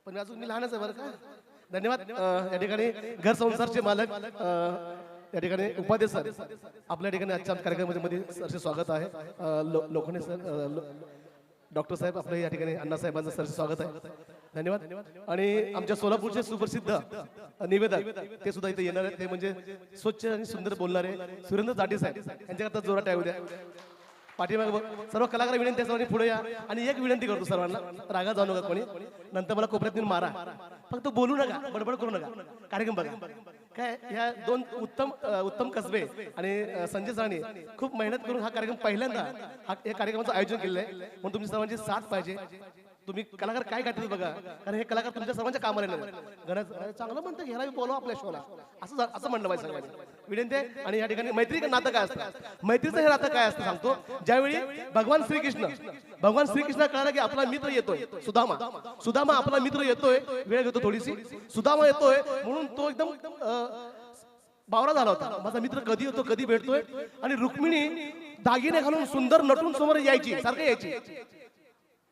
पण अजून मी लहानच आहे बरं का. धन्यवाद. या ठिकाणी घर संसारचे मालक या ठिकाणी उपाध्ये सर आपल्या ठिकाणी आजच्या कार्यक्रमामध्ये सरचे स्वागत आहे. लोखंडे सर डॉक्टर साहेब आपल्या या ठिकाणी अण्णासाहेबांचं सरचे स्वागत आहे. धन्यवाद. आणि आमच्या सोलापूरचे सुप्रसिद्ध निवेदक ते सुद्धा इथे येणार आहेत. ते म्हणजे स्वच्छ आणि सुंदर बोलणारे सुरेंद्र जाटे साहेब यांच्याकरता जोरात आहे उद्या. पाठीमागे सर्व कलाकार विनंती सर्वांनी पुढे या. आणि एक विनंती करतो सर्वांना, रागा जाऊ नका कोणी, नंतर मला कोपऱ्यात नेऊन मारा, फक्त बोलू नका, बडबड करू नका. कार्यक्रम बघा काय. ह्या दोन उत्तम कसबे आणि संजय साने खूप मेहनत करून हा कार्यक्रम पहिल्यांदा या कार्यक्रमाचं आयोजन केलेलं आहे. म्हणून तुमची सर्वांची साथ पाहिजे. तुम्ही कलाकार काय काढतात बघा, कारण हे कलाकार तुमच्या सर्वांच्या कामाला येणार. चांगलं म्हणतं घ्यायला बोलवा आपल्या शोला, असं म्हणलं पाहिजे सर्वांनी. विनंती. आणि या ठिकाणी मैत्री नातं काय असतं, मैत्रीचं हे नातं काय असतं सांगतो. ज्यावेळी भगवान श्रीकृष्ण कळाला की आपला मित्र येतोय, सुदामा आपला मित्र येतोय, वेळ घेतो थोडीशी, सुदामा येतोय म्हणून तो एकदम बावरा झाला होता. माझा मित्र कधी येतो, कधी भेटतोय. आणि रुक्मिणी दागिने घालून सुंदर नटून समोर यायची, सारखं यायची.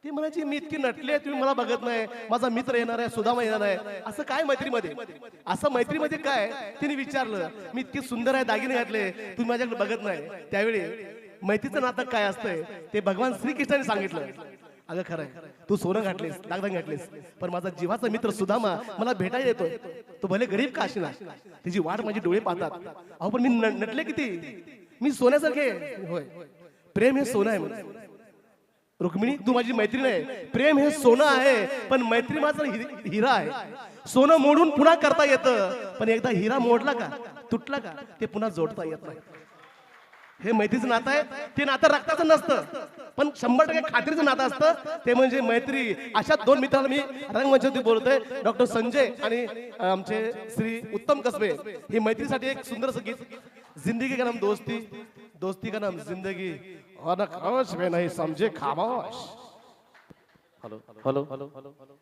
ती म्हणायची मी इतकी नटले, तुम्ही मला बघत नाही, माझा मित्र येणार आहे, सुदामा येणार आहे, असं काय मैत्रीमध्ये, असं मैत्रीमध्ये काय. तिने विचारलं, मी इतकी सुंदर आहे, दागिने घातले, तुम्ही माझ्याकडे बघत नाही. त्यावेळी मैत्रीचं नातं काय असतंय ते भगवान श्रीकृष्णाने सांगितलं. अगं खरंय, तू सोनं घातलीस, दागदान घातलीस, पण माझा जीवाचा मित्र सुदामा मला भेटायला येतोय. तो भले गरीब का असेना, तिची वाट माझी डोळे पाहतात. अहो पण मी नटले किती, मी सोन्यासारखे. होय, प्रेम हे सोनं आहे म्हणून. रुक्मिणी तू माझी मैत्रीण आहे, प्रेम हे सोनं आहे, पण मैत्री मात्र हिरा आहे. सोनं मोडून पुन्हा करता येतं, पण एकदा हिरा मोडला का, तुटला का, ते पुन्हा जोडता येत नाही. हे मैत्रीचं नातं आहे. ते नातं रक्ताचं नसतं, पण 100% खात्रीचं नातं असतं, ते म्हणजे मैत्री. अशा दोन मित्रांना मी रंगमंचावरती बोलतोय, डॉक्टर संजय आणि आमचे श्री उत्तम कसबे. ही मैत्रीसाठी एक सुंदर गीत, जिंदगी का नाम दोस्ती, दोस्ती का नाम जिंदगी, और खामोश में नहीं समझे खामोश. Hello hello hello.